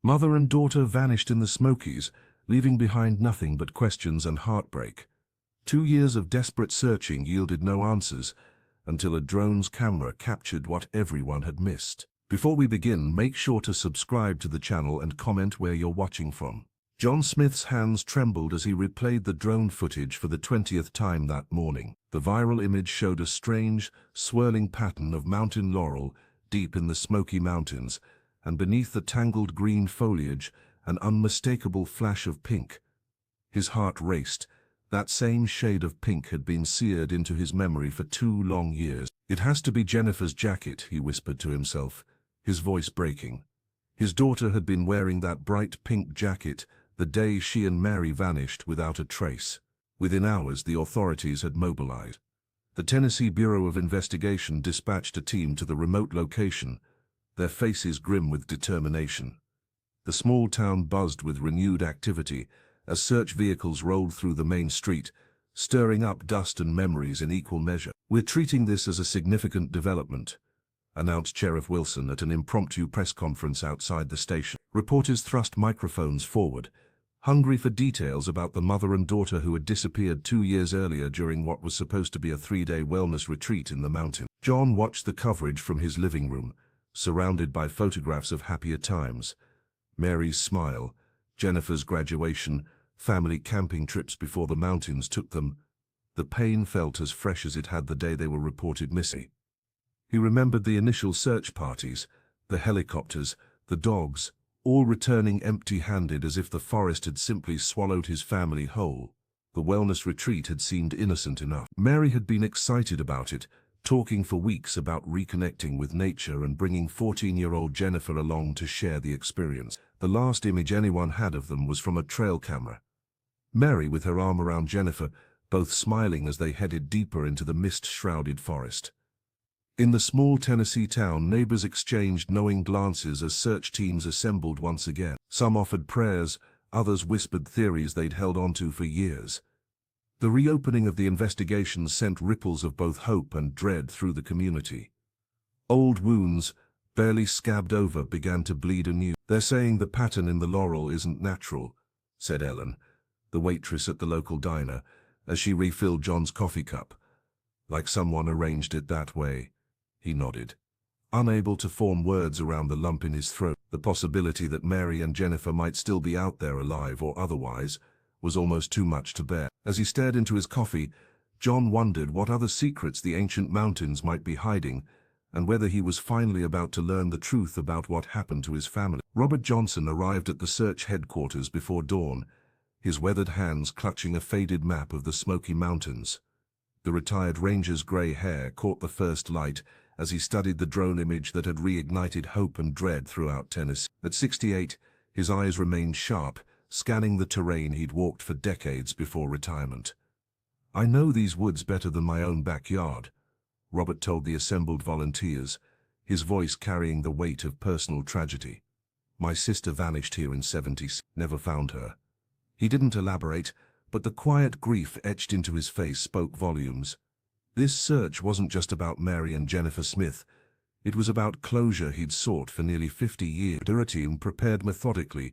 Mother and daughter vanished in the Smokies, leaving behind nothing but questions and heartbreak. 2 years of desperate searching yielded no answers, until a drone's camera captured what everyone had missed. Before we begin, make sure to subscribe to the channel and comment where you're watching from. John Smith's hands trembled as he replayed the drone footage for the 20th time that morning. The viral image showed a strange, swirling pattern of mountain laurel deep in the Smoky Mountains, and beneath the tangled green foliage, an unmistakable flash of pink. His heart raced. That same shade of pink had been seared into his memory for 2 long years. "It has to be Jennifer's jacket," he whispered to himself, his voice breaking. His daughter had been wearing that bright pink jacket the day she and Mary vanished without a trace. Within hours, the authorities had mobilized. The Tennessee Bureau of Investigation dispatched a team to the remote location, their faces grim with determination. The small town buzzed with renewed activity as search vehicles rolled through the main street, stirring up dust and memories in equal measure. "We're treating this as a significant development," announced Sheriff Wilson at an impromptu press conference outside the station. Reporters thrust microphones forward, hungry for details about the mother and daughter who had disappeared 2 years earlier during what was supposed to be a 3-day wellness retreat in the mountain. John watched the coverage from his living room, surrounded by photographs of happier times. Mary's smile, Jennifer's graduation, family camping trips before the mountains took them. The pain felt as fresh as it had the day they were reported missing. He remembered the initial search parties, the helicopters, the dogs, all returning empty-handed as if the forest had simply swallowed his family whole. The wellness retreat had seemed innocent enough. Mary had been excited about it, talking for weeks about reconnecting with nature and bringing 14-year-old Jennifer along to share the experience. The last image anyone had of them was from a trail camera. Mary with her arm around Jennifer, both smiling as they headed deeper into the mist-shrouded forest. In the small Tennessee town, neighbors exchanged knowing glances as search teams assembled once again. Some offered prayers, others whispered theories they'd held onto for years. The reopening of the investigation sent ripples of both hope and dread through the community. Old wounds, barely scabbed over, began to bleed anew. "They're saying the pattern in the laurel isn't natural," said Ellen, the waitress at the local diner, as she refilled John's coffee cup. "Like someone arranged it that way." He nodded, unable to form words around the lump in his throat. The possibility that Mary and Jennifer might still be out there alive or otherwise was almost too much to bear. As he stared into his coffee, John wondered what other secrets the ancient mountains might be hiding, and whether he was finally about to learn the truth about what happened to his family. Robert Johnson arrived at the search headquarters before dawn, his weathered hands clutching a faded map of the Smoky Mountains. The retired ranger's gray hair caught the first light as he studied the drone image that had reignited hope and dread throughout Tennessee. At 68, his eyes remained sharp, scanning the terrain he'd walked for decades before retirement. "I know these woods better than my own backyard," Robert told the assembled volunteers, his voice carrying the weight of personal tragedy. "My sister vanished here in '70s, never found her." He didn't elaborate, but the quiet grief etched into his face spoke volumes. This search wasn't just about Mary and Jennifer Smith. It was about closure he'd sought for nearly 50 years. The team prepared methodically,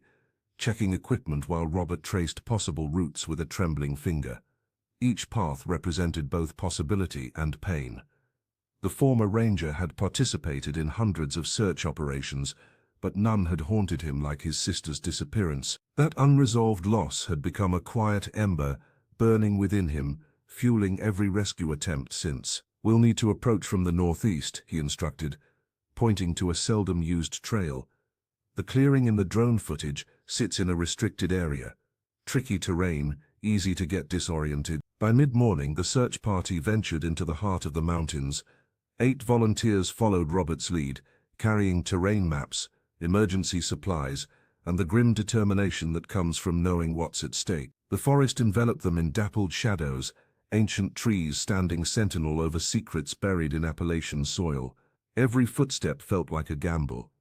checking equipment while Robert traced possible routes with a trembling finger. Each path represented both possibility and pain. The former ranger had participated in hundreds of search operations, but none had haunted him like his sister's disappearance. That unresolved loss had become a quiet ember burning within him, fueling every rescue attempt since. "We'll need to approach from the northeast," he instructed, pointing to a seldom-used trail. "The clearing in the drone footage sits in a restricted area. Tricky terrain, easy to get disoriented." By mid-morning, the search party ventured into the heart of the mountains. 8 volunteers followed Robert's lead, carrying terrain maps, emergency supplies, and the grim determination that comes from knowing what's at stake. The forest enveloped them in dappled shadows, ancient trees standing sentinel over secrets buried in Appalachian soil. Every footstep felt like a gamble.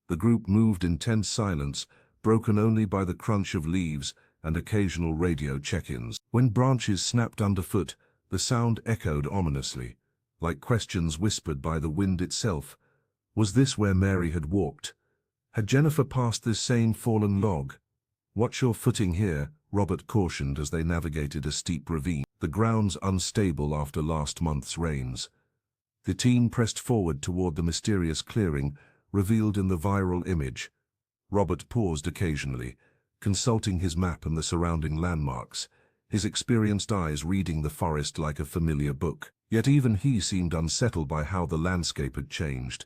The group moved in tense silence, broken only by the crunch of leaves and occasional radio check-ins. When branches snapped underfoot, the sound echoed ominously, like questions whispered by the wind itself. Was this where Mary had walked? Had Jennifer passed this same fallen log? "Watch your footing here," Robert cautioned as they navigated a steep ravine, the grounds unstable after last month's rains. The team pressed forward toward the mysterious clearing, revealed in the viral image. Robert paused occasionally, consulting his map and the surrounding landmarks, his experienced eyes reading the forest like a familiar book. Yet even he seemed unsettled by how the landscape had changed.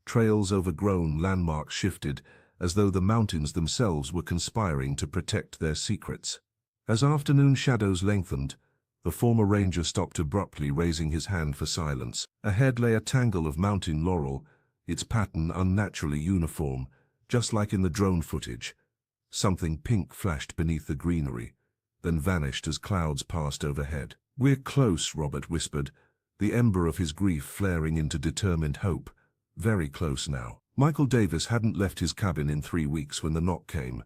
Trails overgrown, landmarks shifted, as though the mountains themselves were conspiring to protect their secrets. As afternoon shadows lengthened, the former ranger stopped abruptly, raising his hand for silence. Ahead lay a tangle of mountain laurel, its pattern unnaturally uniform, just like in the drone footage. Something pink flashed beneath the greenery, then vanished as clouds passed overhead. "We're close," Robert whispered, the ember of his grief flaring into determined hope. Very close now. Michael Davis hadn't left his cabin in 3 weeks when the knock came.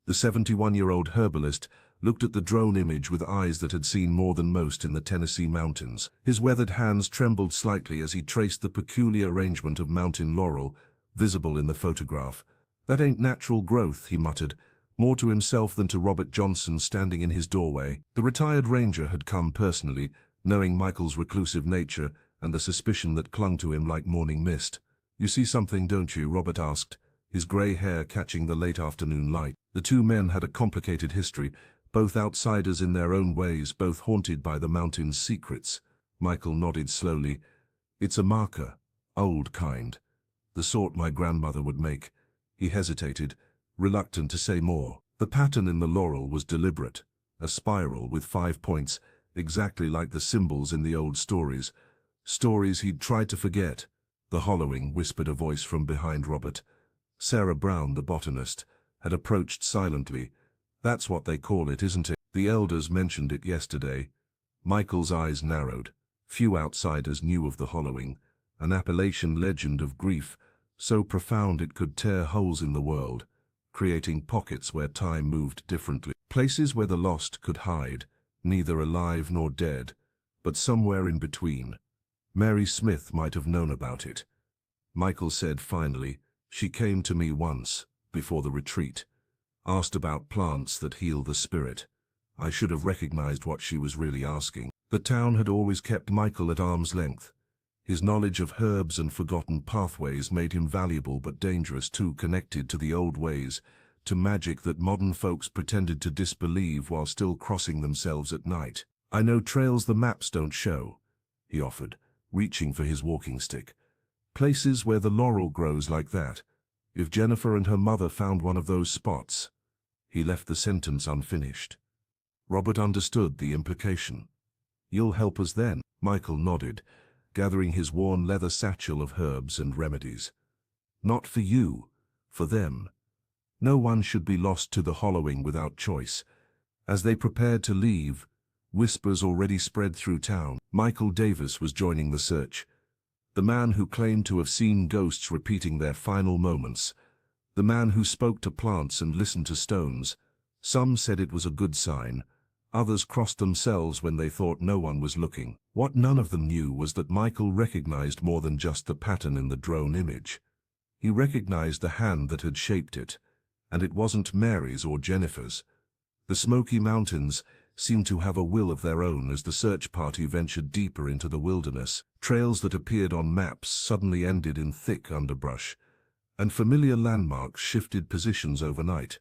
The 71-year-old herbalist looked at the drone image with eyes that had seen more than most in the Tennessee mountains. His weathered hands trembled slightly as he traced the peculiar arrangement of mountain laurel, visible in the photograph. "That ain't natural growth," he muttered, more to himself than to Robert Johnson standing in his doorway. The retired ranger had come personally, knowing Michael's reclusive nature and the suspicion that clung to him like morning mist. "You see something, don't you?" Robert asked, his grey hair catching the late afternoon light. The two men had a complicated history, both outsiders in their own ways, both haunted by the mountain's secrets. Michael nodded slowly. "It's a marker, old kind, the sort my grandmother would make." He hesitated, reluctant to say more. The pattern in the laurel was deliberate, a spiral with 5 points, exactly like the symbols in the old stories. Stories he'd tried to forget. "The hollowing," whispered a voice from behind Robert. Sarah Brown, the botanist, had approached silently. "That's what they call it, isn't it? The elders mentioned it yesterday." Michael's eyes narrowed. Few outsiders knew of the hollowing, an Appalachian legend of grief, so profound it could tear holes in the world, creating pockets where time moved differently. Places where the lost could hide, neither alive nor dead, but somewhere in between. Mary Smith might have known about it. Michael said finally, "She came to me once, before the retreat, asked about plants that heal the spirit." I should have recognized what she was really asking. The town had always kept Michael at arm's length. His knowledge of herbs and forgotten pathways made him valuable but dangerous too, connected to the old ways, to magic that modern folks pretended to disbelieve while still crossing themselves at night. "I know trails the maps don't show," he offered, reaching for his walking stick. "Places where the laurel grows like that. If Jennifer and her mother found one of those spots." He left the sentence unfinished. Robert understood the implication. "You'll help us then?" Michael nodded, gathering his worn leather satchel of herbs and remedies. "Not for you, for them. No one should be lost to the hollowing without choice." As they prepared to leave, whispers already spread through town. Michael Davis was joining the search. The man who claimed to have seen ghosts repeating their final moments. The man who spoke to plants and listened to stones. Some said it was a good sign. Others crossed themselves when they thought no one was looking. What none of them knew was that Michael recognized more than just the pattern in the drone image. He recognized the hand that had shaped it, and it wasn't Mary's or Jennifer's. The Smoky Mountains seemed to have a will of their own as the search party ventured deeper into the wilderness. Trails that appeared on maps suddenly ended in thick underbrush, and familiar landmarks shifted positions overnight.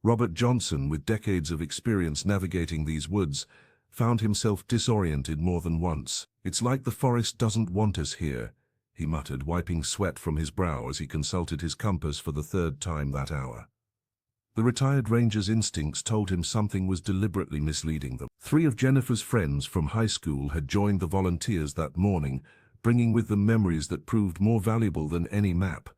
Robert Johnson, with decades of experience navigating these woods, found himself disoriented more than once. "It's like the forest doesn't want us here," he muttered, wiping sweat from his brow as he consulted his compass for the 3rd time that hour. The retired ranger's instincts told him something was deliberately misleading them. 3 of Jennifer's friends from high school had joined the volunteers that morning, bringing with them memories that proved more valuable than any map.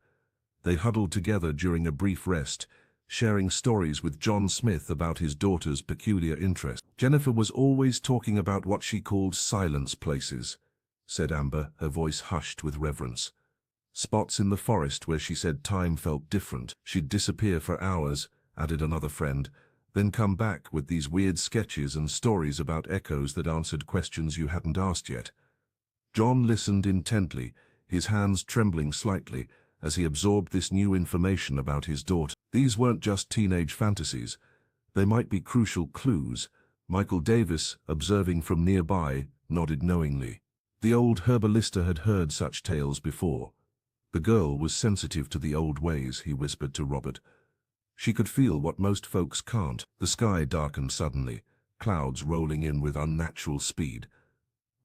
They huddled together during a brief rest, sharing stories with John Smith about his daughter's peculiar interest. "Jennifer was always talking about what she called silence places," said Amber, her voice hushed with reverence. "Spots in the forest where she said time felt different. She'd disappear for hours," added another friend, "then come back with these weird sketches and stories about echoes that answered questions you hadn't asked yet." John listened intently, his hands trembling slightly, as he absorbed this new information about his daughter. These weren't just teenage fantasies. They might be crucial clues. Michael Davis, observing from nearby, nodded knowingly. The old herbalista had heard such tales before. The girl was sensitive to the old ways, he whispered to Robert. She could feel what most folks can't. The sky darkened suddenly, clouds rolling in with unnatural speed.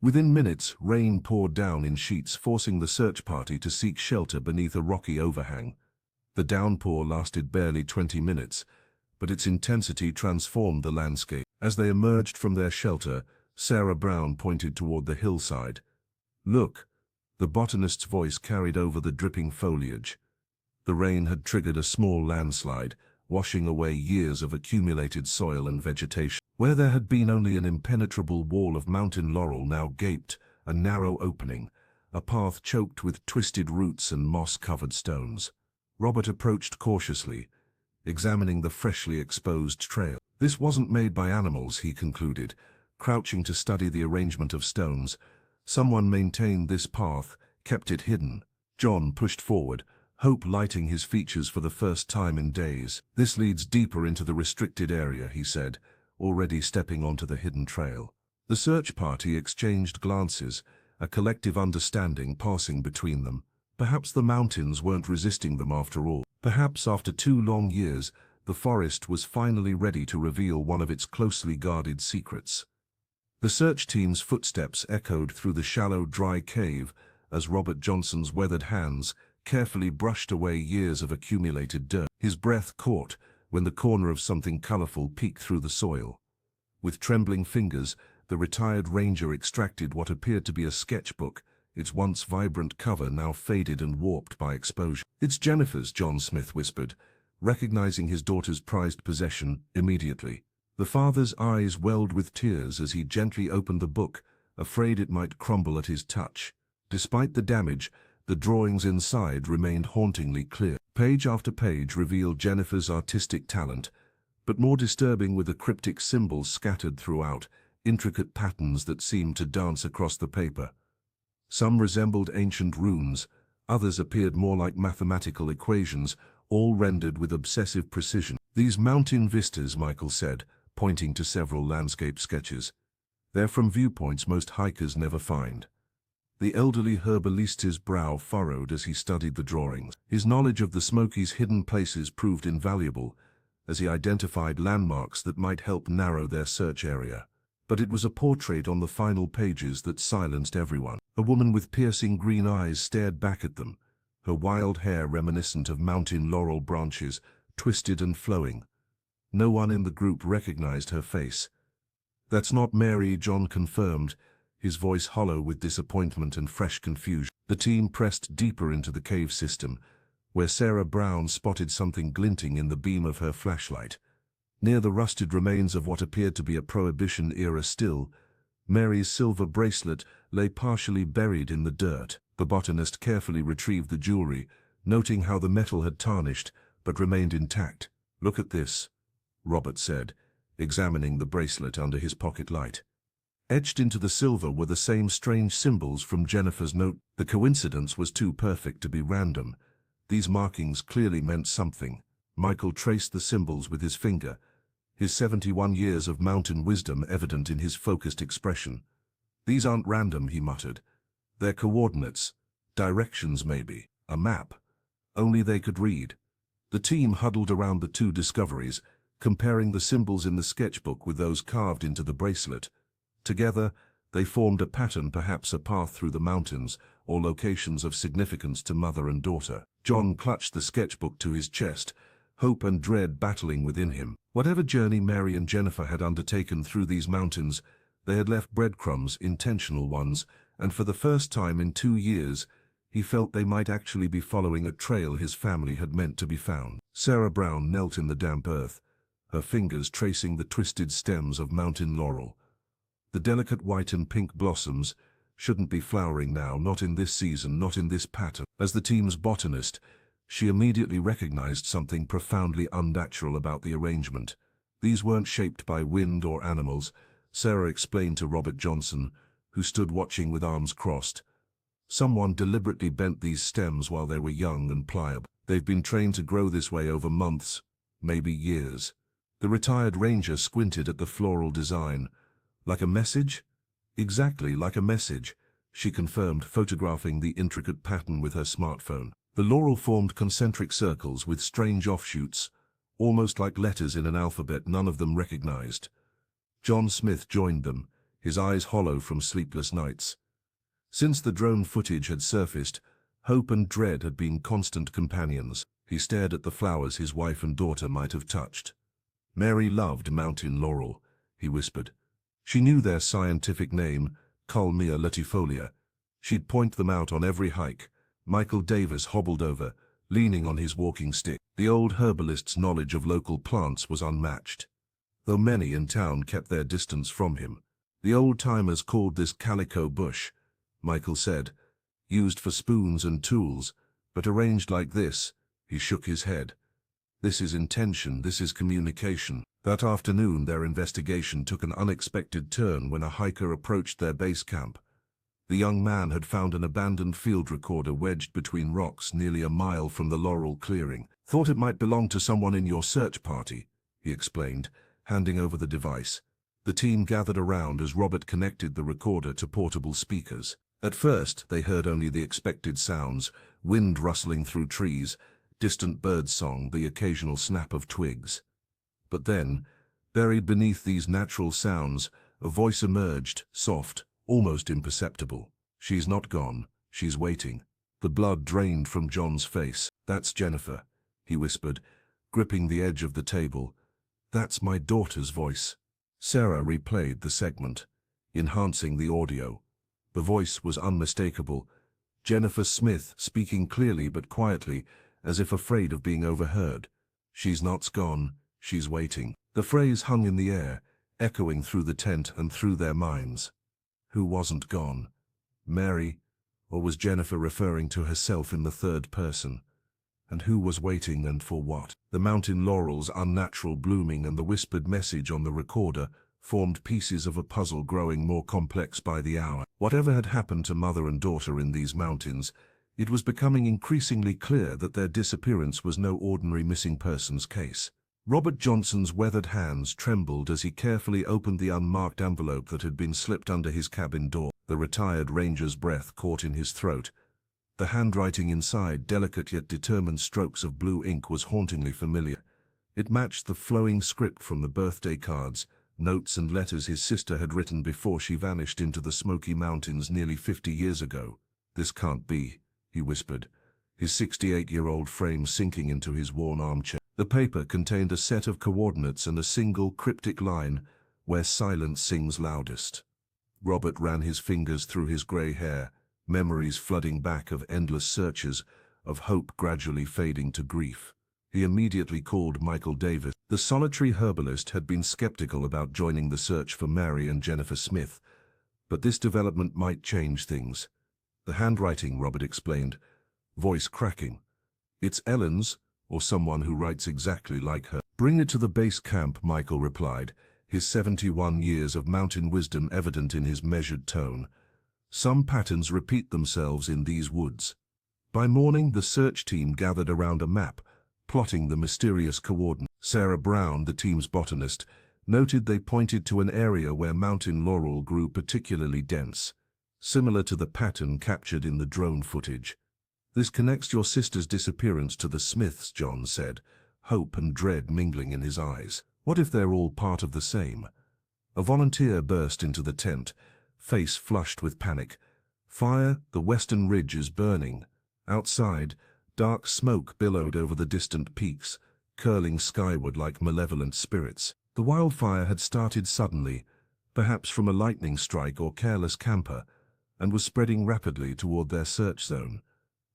Within minutes, rain poured down in sheets, forcing the search party to seek shelter beneath a rocky overhang. The downpour lasted barely 20 minutes, but its intensity transformed the landscape. As they emerged from their shelter, Sarah Brown pointed toward the hillside. "Look," the botanist's voice carried over the dripping foliage. The rain had triggered a small landslide, washing away years of accumulated soil and vegetation. Where there had been only an impenetrable wall of mountain laurel now gaped a narrow opening, a path choked with twisted roots and moss-covered stones. Robert approached cautiously, examining the freshly exposed trail. This wasn't made by animals, he concluded, crouching to study the arrangement of stones. Someone maintained this path, kept it hidden. John pushed forward, hope lighting his features for the first time in days. "This leads deeper into the restricted area," he said, already stepping onto the hidden trail. The search party exchanged glances, a collective understanding passing between them. Perhaps the mountains weren't resisting them after all. Perhaps after 2 long years, the forest was finally ready to reveal one of its closely guarded secrets. The search team's footsteps echoed through the shallow, dry cave as Robert Johnson's weathered hands carefully brushed away years of accumulated dirt. His breath caught when the corner of something colorful peeked through the soil. With trembling fingers, the retired ranger extracted what appeared to be a sketchbook, its once vibrant cover now faded and warped by exposure. "It's Jennifer's," John Smith whispered, recognizing his daughter's prized possession immediately. The father's eyes welled with tears as he gently opened the book, afraid it might crumble at his touch. Despite the damage, the drawings inside remained hauntingly clear. Page after page revealed Jennifer's artistic talent, but more disturbing were the cryptic symbols scattered throughout, intricate patterns that seemed to dance across the paper. Some resembled ancient runes, others appeared more like mathematical equations, all rendered with obsessive precision. "These mountain vistas," Michael said, pointing to several landscape sketches. "They're from viewpoints most hikers never find." The elderly herbaliste's brow furrowed as he studied the drawings. His knowledge of the Smokies' hidden places proved invaluable, as he identified landmarks that might help narrow their search area. But it was a portrait on the final pages that silenced everyone. A woman with piercing green eyes stared back at them, her wild hair reminiscent of mountain laurel branches, twisted and flowing. No one in the group recognized her face. "That's not Mary," John confirmed, his voice hollow with disappointment and fresh confusion. The team pressed deeper into the cave system, where Sarah Brown spotted something glinting in the beam of her flashlight. Near the rusted remains of what appeared to be a Prohibition-era still, Mary's silver bracelet lay partially buried in the dirt. The botanist carefully retrieved the jewelry, noting how the metal had tarnished but remained intact. "Look at this," Robert said, examining the bracelet under his pocket light. Etched into the silver were the same strange symbols from Jennifer's note. The coincidence was too perfect to be random. These markings clearly meant something. Michael traced the symbols with his finger, his 71 years of mountain wisdom evident in his focused expression. "These aren't random," he muttered. "They're coordinates. Directions, maybe. A map." Only they could read. The team huddled around the 2 discoveries, comparing the symbols in the sketchbook with those carved into the bracelet. Together, they formed a pattern, perhaps a path through the mountains, or locations of significance to mother and daughter. John clutched the sketchbook to his chest, hope and dread battling within him. Whatever journey Mary and Jennifer had undertaken through these mountains, they had left breadcrumbs, intentional ones, and for the first time in 2 years, he felt they might actually be following a trail his family had meant to be found. Sarah Brown knelt in the damp earth, her fingers tracing the twisted stems of mountain laurel. The delicate white and pink blossoms shouldn't be flowering now, not in this season, not in this pattern. As the team's botanist, she immediately recognized something profoundly unnatural about the arrangement. These weren't shaped by wind or animals, Sarah explained to Robert Johnson, who stood watching with arms crossed. Someone deliberately bent these stems while they were young and pliable. They've been trained to grow this way over months, maybe years. The retired ranger squinted at the floral design. Like a message? Exactly like a message, she confirmed, photographing the intricate pattern with her smartphone. The laurel formed concentric circles with strange offshoots, almost like letters in an alphabet none of them recognized. John Smith joined them, his eyes hollow from sleepless nights. Since the drone footage had surfaced, hope and dread had been constant companions. He stared at the flowers his wife and daughter might have touched. Mary loved mountain laurel, he whispered. She knew their scientific name, Culmia latifolia. She'd point them out on every hike. Michael Davis hobbled over, leaning on his walking stick. The old herbalist's knowledge of local plants was unmatched, though many in town kept their distance from him. The old-timers called this calico bush, Michael said, used for spoons and tools, but arranged like this. He shook his head. This is intention, this is communication. That afternoon their investigation took an unexpected turn when a hiker approached their base camp. The young man had found an abandoned field recorder wedged between rocks nearly a mile from the laurel clearing. Thought it might belong to someone in your search party, he explained, handing over the device. The team gathered around as Robert connected the recorder to portable speakers. At first, they heard only the expected sounds, wind rustling through trees, distant bird song, the occasional snap of twigs. But then, buried beneath these natural sounds, a voice emerged, soft, almost imperceptible. She's not gone, she's waiting. The blood drained from John's face. That's Jennifer, he whispered, gripping the edge of the table. That's my daughter's voice. Sarah replayed the segment, enhancing the audio. The voice was unmistakable. Jennifer Smith, speaking clearly but quietly, as if afraid of being overheard. She's not gone, she's waiting. The phrase hung in the air, echoing through the tent and through their minds. Who wasn't gone? Mary, or was Jennifer referring to herself in the third person? And who was waiting and for what? The mountain laurel's unnatural blooming and the whispered message on the recorder formed pieces of a puzzle growing more complex by the hour. Whatever had happened to mother and daughter in these mountains, it was becoming increasingly clear that their disappearance was no ordinary missing persons case. Robert Johnson's weathered hands trembled as he carefully opened the unmarked envelope that had been slipped under his cabin door. The retired ranger's breath caught in his throat. The handwriting inside, delicate yet determined strokes of blue ink, was hauntingly familiar. It matched the flowing script from the birthday cards, notes and letters his sister had written before she vanished into the Smoky Mountains nearly 50 years ago. This can't be, he whispered, his 68-year-old frame sinking into his worn armchair. The paper contained a set of coordinates and a single cryptic line, "Where silence sings loudest." Robert ran his fingers through his grey hair, memories flooding back of endless searches, of hope gradually fading to grief. He immediately called Michael Davis. The solitary herbalist had been skeptical about joining the search for Mary and Jennifer Smith, but this development might change things. The handwriting, Robert explained, voice cracking. It's Ellen's, or someone who writes exactly like her. Bring it to the base camp, Michael replied, his 71 years of mountain wisdom evident in his measured tone. Some patterns repeat themselves in these woods. By morning, the search team gathered around a map, plotting the mysterious coordinates. Sarah Brown, the team's botanist, noted they pointed to an area where mountain laurel grew particularly dense, similar to the pattern captured in the drone footage. This connects your sister's disappearance to the Smiths, John said, hope and dread mingling in his eyes. What if they're all part of the same? A volunteer burst into the tent, face flushed with panic. Fire, the western ridge is burning. Outside, dark smoke billowed over the distant peaks, curling skyward like malevolent spirits. The wildfire had started suddenly, perhaps from a lightning strike or careless camper, and was spreading rapidly toward their search zone.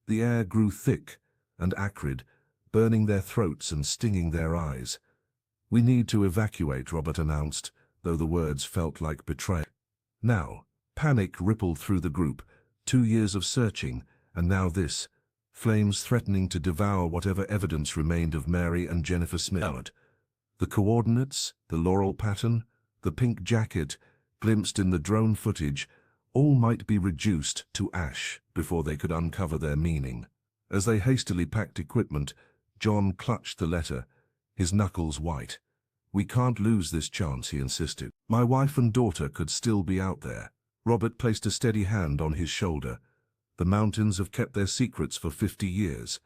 The air grew thick and acrid, burning their throats and stinging their eyes. We need to evacuate, Robert announced, though the words felt like betrayal. Now, panic rippled through the group. 2 years of searching, and now this. Flames threatening to devour whatever evidence remained of Mary and Jennifer Smith. The coordinates, the laurel pattern, the pink jacket, glimpsed in the drone footage, all might be reduced to ash before they could uncover their meaning. As they hastily packed equipment, John clutched the letter, his knuckles white. "We can't lose this chance," he insisted. "My wife and daughter could still be out there." Robert placed a steady hand on his shoulder. "The mountains have kept their secrets for 50 years.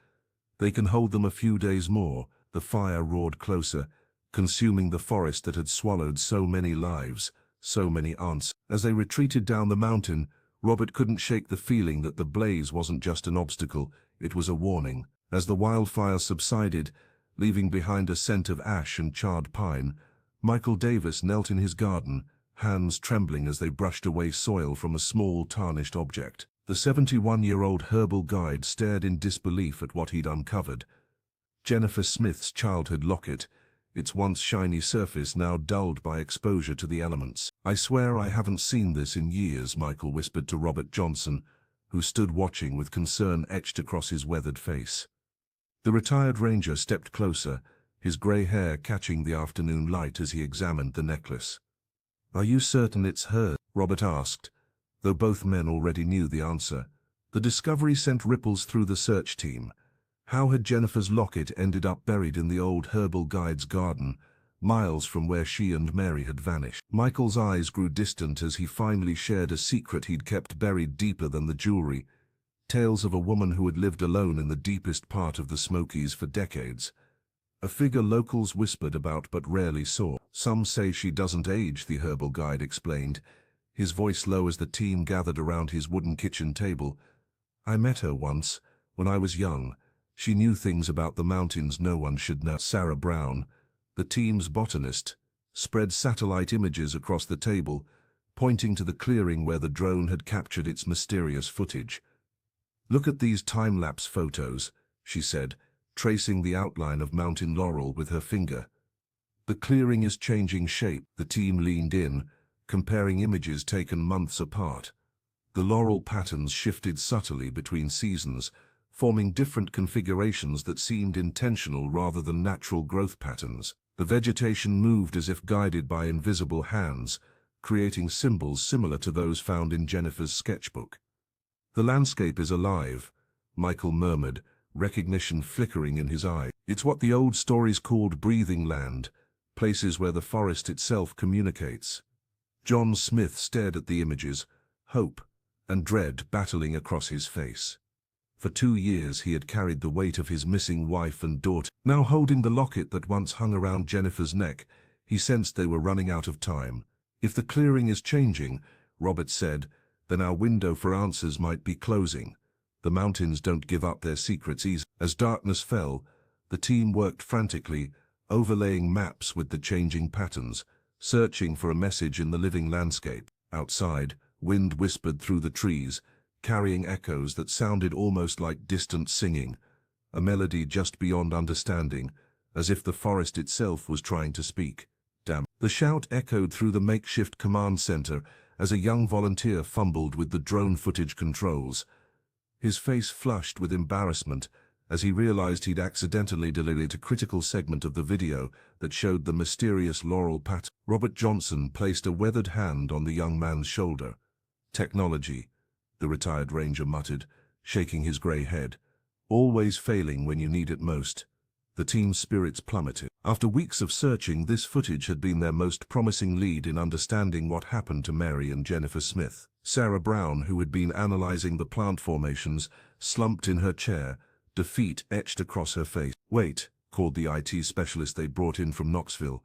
They can hold them a few days more." The fire roared closer, consuming the forest that had swallowed so many lives, so many aunts. As they retreated down the mountain, Robert couldn't shake the feeling that the blaze wasn't just an obstacle, it was a warning. As the wildfire subsided, leaving behind a scent of ash and charred pine, Michael Davis knelt in his garden, hands trembling as they brushed away soil from a small tarnished object. The 71-year-old herbal guide stared in disbelief at what he'd uncovered. Jennifer Smith's childhood locket, its once shiny surface now dulled by exposure to the elements. "I swear I haven't seen this in years," Michael whispered to Robert Johnson, who stood watching with concern etched across his weathered face. The retired ranger stepped closer, his grey hair catching the afternoon light as he examined the necklace. "Are you certain it's hers?" Robert asked, though both men already knew the answer. The discovery sent ripples through the search team. How had Jennifer's locket ended up buried in the old herbal guide's garden, miles from where she and Mary had vanished? Michael's eyes grew distant as he finally shared a secret he'd kept buried deeper than the jewelry. Tales of a woman who had lived alone in the deepest part of the Smokies for decades. A figure locals whispered about but rarely saw. "Some say she doesn't age," the herbal guide explained, his voice low as the team gathered around his wooden kitchen table. "I met her once, when I was young. She knew things about the mountains no one should know." Sarah Brown, the team's botanist, spread satellite images across the table, pointing to the clearing where the drone had captured its mysterious footage. "Look at these time-lapse photos," she said, tracing the outline of Mountain Laurel with her finger. "The clearing is changing shape." The team leaned in, comparing images taken months apart. The laurel patterns shifted subtly between seasons, forming different configurations that seemed intentional rather than natural growth patterns. The vegetation moved as if guided by invisible hands, creating symbols similar to those found in Jennifer's sketchbook. "The landscape is alive," Michael murmured, recognition flickering in his eye. "It's what the old stories called breathing land, places where the forest itself communicates." John Smith stared at the images, hope and dread battling across his face. For 2 years he had carried the weight of his missing wife and daughter. Now holding the locket that once hung around Jennifer's neck, he sensed they were running out of time. "If the clearing is changing," Robert said, "then our window for answers might be closing. The mountains don't give up their secrets easily." As darkness fell, the team worked frantically, overlaying maps with the changing patterns, searching for a message in the living landscape. Outside, wind whispered through the trees, carrying echoes that sounded almost like distant singing, a melody just beyond understanding, as if the forest itself was trying to speak. "Damn." The shout echoed through the makeshift command center as a young volunteer fumbled with the drone footage controls. His face flushed with embarrassment as he realized he'd accidentally deleted a critical segment of the video that showed the mysterious laurel pattern. Robert Johnson placed a weathered hand on the young man's shoulder. "Technology," the retired ranger muttered, shaking his gray head. "Always failing when you need it most." The team's spirits plummeted. After weeks of searching, this footage had been their most promising lead in understanding what happened to Mary and Jennifer Smith. Sarah Brown, who had been analyzing the plant formations, slumped in her chair, defeat etched across her face. "Wait," called the IT specialist they brought in from Knoxville.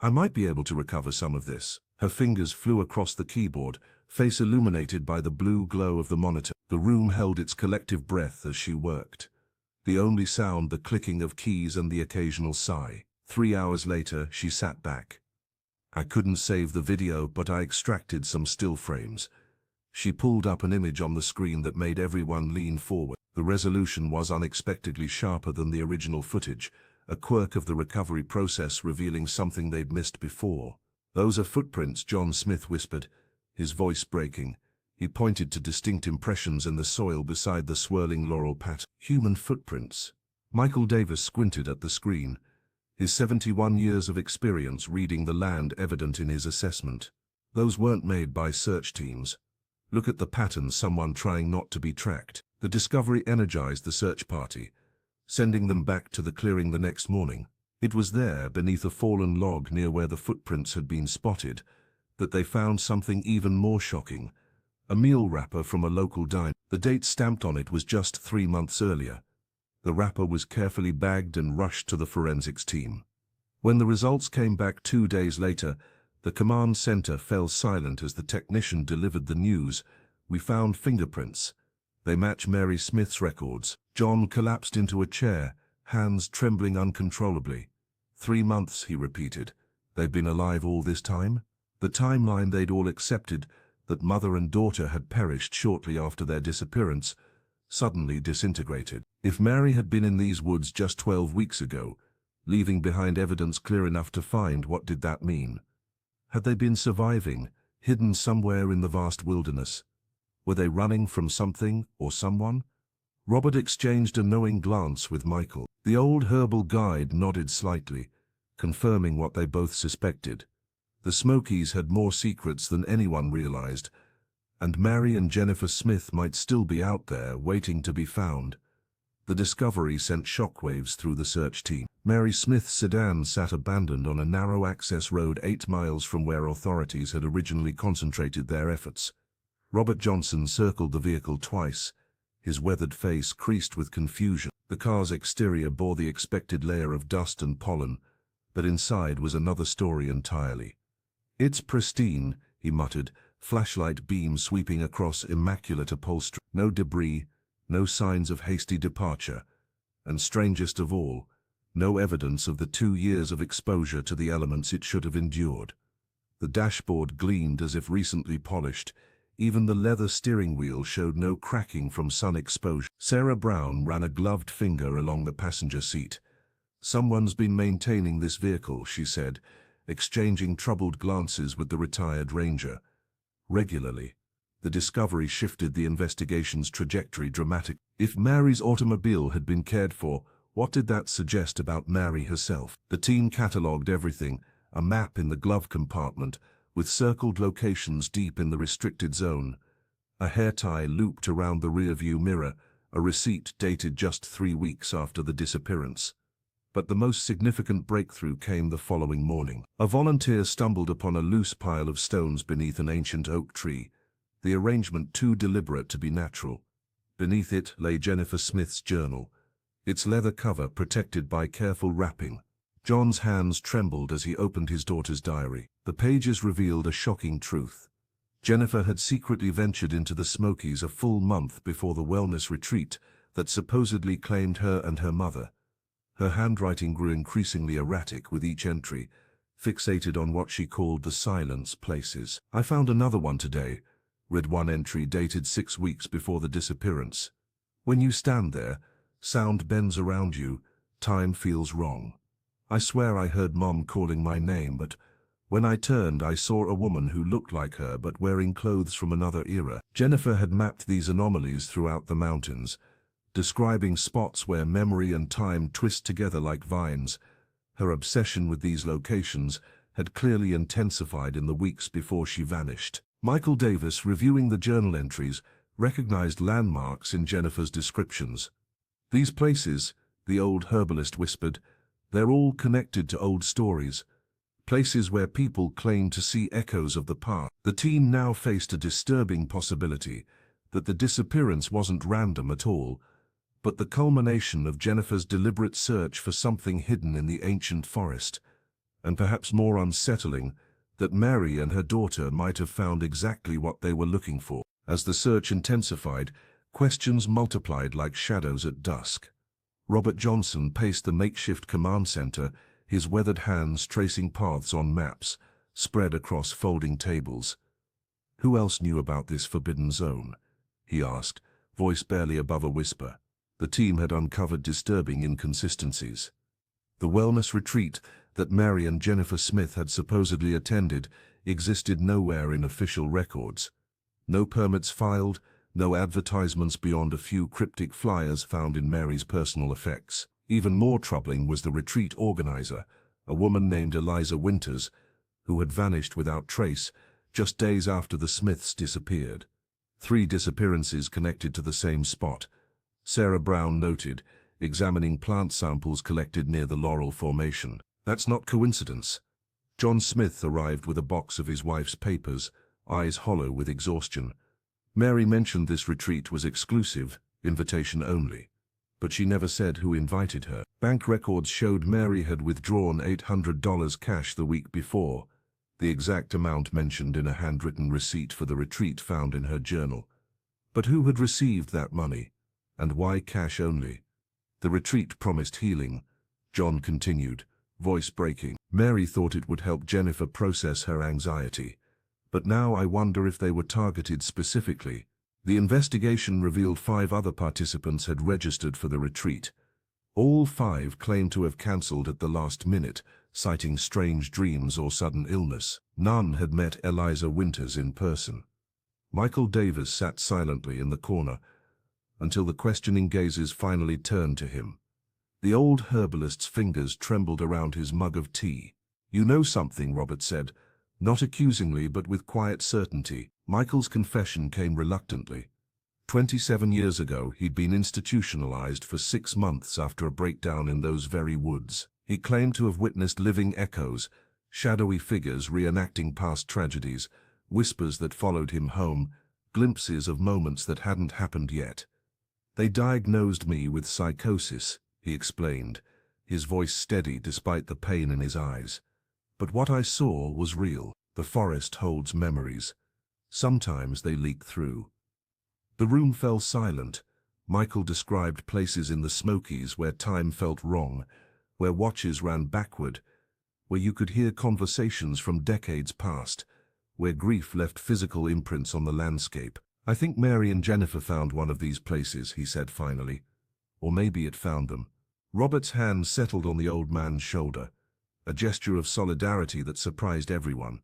"I might be able to recover some of this." Her fingers flew across the keyboard, face illuminated by the blue glow of the monitor. The room held its collective breath as she worked. The only sound the clicking of keys and the occasional sigh. 3 hours later, she sat back. "I couldn't save the video, but I extracted some still frames." She pulled up an image on the screen that made everyone lean forward. The resolution was unexpectedly sharper than the original footage, a quirk of the recovery process revealing something they'd missed before. "Those are footprints," John Smith whispered, his voice breaking. He pointed to distinct impressions in the soil beside the swirling laurel pattern. "Human footprints." Michael Davis squinted at the screen, his 71 years of experience reading the land evident in his assessment. "Those weren't made by search teams. Look at the pattern, someone trying not to be tracked. The discovery energized the search party, sending them back to the clearing the next morning. It was there, beneath a fallen log near where the footprints had been spotted, that they found something even more shocking. A meal wrapper from a local diner. The date stamped on it was just 3 months earlier. The wrapper was carefully bagged and rushed to the forensics team. When the results came back 2 days later, the command center fell silent as the technician delivered the news. We found fingerprints. They match Mary Smith's records. John collapsed into a chair, hands trembling uncontrollably. 3 months, he repeated. They've been alive all this time? The timeline they'd all accepted, that mother and daughter had perished shortly after their disappearance, suddenly disintegrated. If Mary had been in these woods just 12 weeks ago, leaving behind evidence clear enough to find, what did that mean? Had they been surviving, hidden somewhere in the vast wilderness? Were they running from something or someone? Robert exchanged a knowing glance with Michael. The old herbal guide nodded slightly, confirming what they both suspected. The Smokies had more secrets than anyone realized, and Mary and Jennifer Smith might still be out there waiting to be found. The discovery sent shockwaves through the search team. Mary Smith's sedan sat abandoned on a narrow access road 8 miles from where authorities had originally concentrated their efforts. Robert Johnson circled the vehicle twice, his weathered face creased with confusion. The car's exterior bore the expected layer of dust and pollen, but inside was another story entirely. "It's pristine," he muttered, flashlight beam sweeping across immaculate upholstery. No debris, no signs of hasty departure, and strangest of all, no evidence of the 2 years of exposure to the elements it should have endured. The dashboard gleamed as if recently polished. Even the leather steering wheel showed no cracking from sun exposure. Sarah Brown ran a gloved finger along the passenger seat. "Someone's been maintaining this vehicle," she said, exchanging troubled glances with the retired ranger. "Regularly." The discovery shifted the investigation's trajectory dramatically. If Mary's automobile had been cared for, what did that suggest about Mary herself? The team catalogued everything, a map in the glove compartment, with circled locations deep in the restricted zone. A hair tie looped around the rearview mirror, a receipt dated just 3 weeks after the disappearance. But the most significant breakthrough came the following morning. A volunteer stumbled upon a loose pile of stones beneath an ancient oak tree, the arrangement too deliberate to be natural. Beneath it lay Jennifer Smith's journal, its leather cover protected by careful wrapping. John's hands trembled as he opened his daughter's diary. The pages revealed a shocking truth. Jennifer had secretly ventured into the Smokies a full month before the wellness retreat that supposedly claimed her and her mother. Her handwriting grew increasingly erratic with each entry, fixated on what she called the silence places. "I found another one today," read one entry dated 6 weeks before the disappearance. "When you stand there, sound bends around you, time feels wrong. I swear I heard Mom calling my name, but when I turned I saw a woman who looked like her but wearing clothes from another era." Jennifer had mapped these anomalies throughout the mountains, describing spots where memory and time twist together like vines. Her obsession with these locations had clearly intensified in the weeks before she vanished. Michael Davis, reviewing the journal entries, recognized landmarks in Jennifer's descriptions. "These places," the old herbalist whispered, "they're all connected to old stories. Places where people claim to see echoes of the past." The team now faced a disturbing possibility that the disappearance wasn't random at all, but the culmination of Jennifer's deliberate search for something hidden in the ancient forest, and perhaps more unsettling, that Mary and her daughter might have found exactly what they were looking for. As the search intensified, questions multiplied like shadows at dusk. Robert Johnson paced the makeshift command center, his weathered hands tracing paths on maps, spread across folding tables. "Who else knew about this forbidden zone?" he asked, voice barely above a whisper. The team had uncovered disturbing inconsistencies. The wellness retreat that Mary and Jennifer Smith had supposedly attended existed nowhere in official records. No permits filed, no advertisements beyond a few cryptic flyers found in Mary's personal effects. Even more troubling was the retreat organizer, a woman named Eliza Winters, who had vanished without trace just days after the Smiths disappeared. 3 disappearances connected to the same spot, Sarah Brown noted, examining plant samples collected near the Laurel Formation. That's not coincidence. John Smith arrived with a box of his wife's papers, eyes hollow with exhaustion. Mary mentioned this retreat was exclusive, invitation only. But she never said who invited her. Bank records showed Mary had withdrawn $800 cash the week before, the exact amount mentioned in a handwritten receipt for the retreat found in her journal. But who had received that money? And why cash only? The retreat promised healing, John continued, voice breaking. Mary thought it would help Jennifer process her anxiety. But now I wonder if they were targeted specifically. The investigation revealed 5 other participants had registered for the retreat. All 5 claimed to have cancelled at the last minute, citing strange dreams or sudden illness. None had met Eliza Winters in person. Michael Davis sat silently in the corner until the questioning gazes finally turned to him. The old herbalist's fingers trembled around his mug of tea. "You know something," Robert said, not accusingly but with quiet certainty. Michael's confession came reluctantly. 27 years ago, he'd been institutionalized for 6 months after a breakdown in those very woods. He claimed to have witnessed living echoes, shadowy figures reenacting past tragedies, whispers that followed him home, glimpses of moments that hadn't happened yet. "They diagnosed me with psychosis," he explained, his voice steady despite the pain in his eyes. "But what I saw was real. The forest holds memories. Sometimes they leak through." The room fell silent. Michael described places in the Smokies where time felt wrong, where watches ran backward, where you could hear conversations from decades past, where grief left physical imprints on the landscape. "I think Mary and Jennifer found one of these places," he said finally. "Or maybe it found them." Robert's hand settled on the old man's shoulder, a gesture of solidarity that surprised everyone.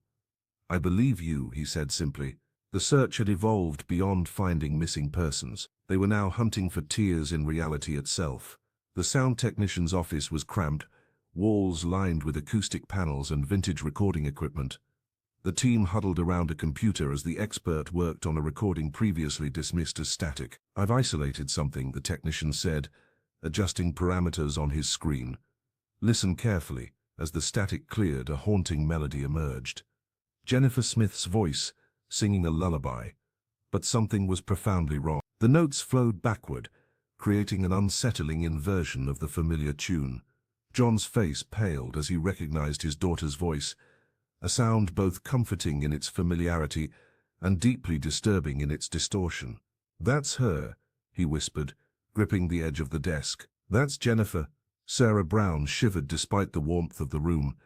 "I believe you," he said simply. The search had evolved beyond finding missing persons. They were now hunting for tears in reality itself. The sound technician's office was cramped, walls lined with acoustic panels and vintage recording equipment. The team huddled around a computer as the expert worked on a recording previously dismissed as static. "I've isolated something," the technician said, adjusting parameters on his screen. "Listen carefully." As the static cleared, a haunting melody emerged. Jennifer Smith's voice, singing a lullaby. But something was profoundly wrong. The notes flowed backward, creating an unsettling inversion of the familiar tune. John's face paled as he recognized his daughter's voice, a sound both comforting in its familiarity and deeply disturbing in its distortion. "That's her," he whispered, gripping the edge of the desk. "That's Jennifer." Sarah Brown shivered despite the warmth of the room.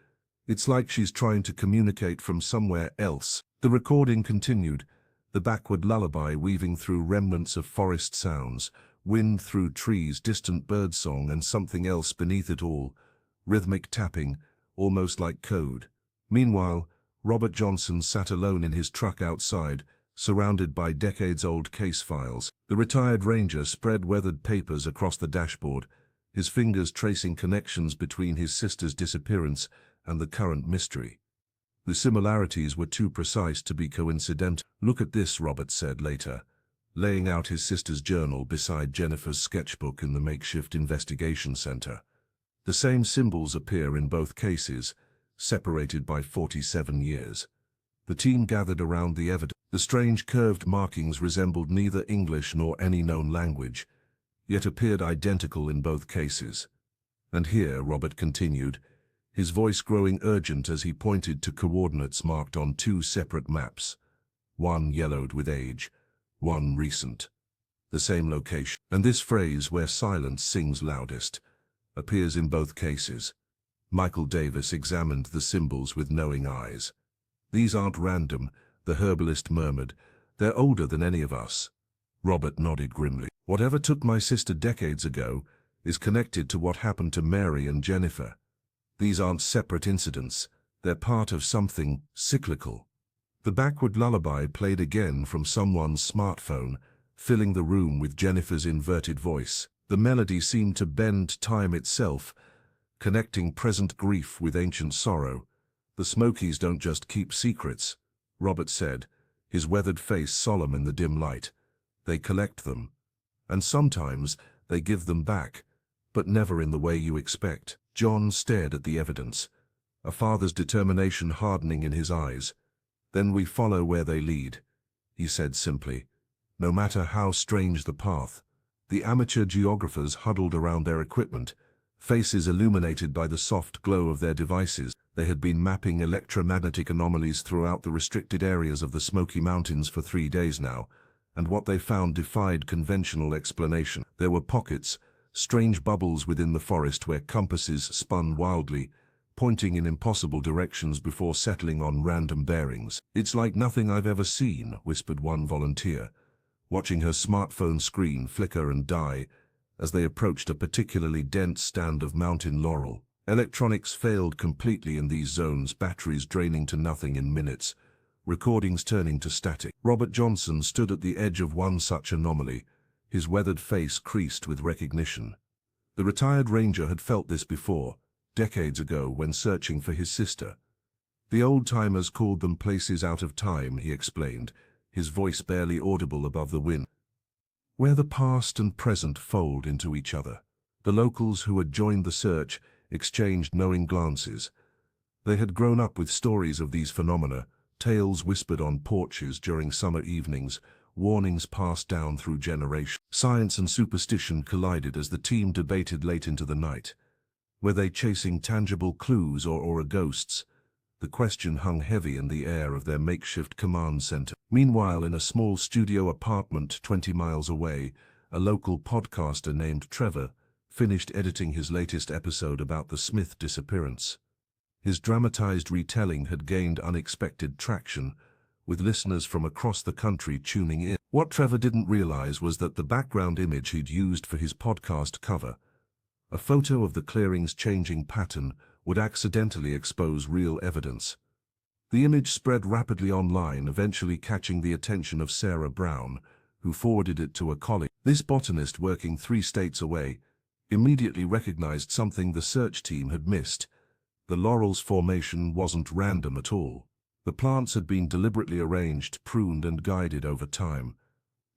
"It's like she's trying to communicate from somewhere else." The recording continued, the backward lullaby weaving through remnants of forest sounds, wind through trees, distant birdsong, and something else beneath it all, rhythmic tapping, almost like code. Meanwhile, Robert Johnson sat alone in his truck outside, surrounded by decades-old case files. The retired ranger spread weathered papers across the dashboard, his fingers tracing connections between his sister's disappearance and the current mystery. The similarities were too precise to be coincidental. "Look at this," Robert said later, laying out his sister's journal beside Jennifer's sketchbook in the makeshift investigation center. The same symbols appear in both cases, separated by 47 years. The team gathered around the evidence. The strange curved markings resembled neither English nor any known language, yet appeared identical in both cases. "And here," Robert continued, his voice growing urgent as he pointed to coordinates marked on 2 separate maps, one yellowed with age, one recent. The same location. And this phrase, "where silence sings loudest," appears in both cases. Michael Davis examined the symbols with knowing eyes. "These aren't random," the herbalist murmured. "They're older than any of us." Robert nodded grimly. "Whatever took my sister decades ago is connected to what happened to Mary and Jennifer. These aren't separate incidents. They're part of something cyclical." The backward lullaby played again from someone's smartphone, filling the room with Jennifer's inverted voice. The melody seemed to bend time itself, connecting present grief with ancient sorrow. "The Smokies don't just keep secrets," Robert said, his weathered face solemn in the dim light. They collect them, and sometimes they give them back, but never in the way you expect. John stared at the evidence, a father's determination hardening in his eyes. Then we follow where they lead, he said simply. No matter how strange the path. The amateur geographers huddled around their equipment, faces illuminated by the soft glow of their devices. They had been mapping electromagnetic anomalies throughout the restricted areas of the Smoky Mountains for 3 days now, and what they found defied conventional explanation. There were pockets, strange bubbles within the forest where compasses spun wildly, pointing in impossible directions before settling on random bearings. "It's like nothing I've ever seen," whispered one volunteer, watching her smartphone screen flicker and die as they approached a particularly dense stand of mountain laurel. Electronics failed completely in these zones, batteries draining to nothing in minutes, recordings turning to static. Robert Johnson stood at the edge of one such anomaly, his weathered face creased with recognition. The retired ranger had felt this before, decades ago when searching for his sister. The old-timers called them places out of time, he explained, his voice barely audible above the wind. Where the past and present fold into each other. The locals who had joined the search exchanged knowing glances. They had grown up with stories of these phenomena, tales whispered on porches during summer evenings, warnings passed down through generations. Science and superstition collided as the team debated late into the night. Were they chasing tangible clues or ghosts? The question hung heavy in the air of their makeshift command center. Meanwhile, in a small studio apartment 20 miles away, a local podcaster named Trevor finished editing his latest episode about the Smith disappearance. His dramatized retelling had gained unexpected traction, with listeners from across the country tuning in. What Trevor didn't realize was that the background image he'd used for his podcast cover, a photo of the clearing's changing pattern, would accidentally expose real evidence. The image spread rapidly online, eventually catching the attention of Sarah Brown, who forwarded it to a colleague. This botanist, working 3 states away, immediately recognized something the search team had missed. The laurel's formation wasn't random at all. The plants had been deliberately arranged, pruned and guided over time.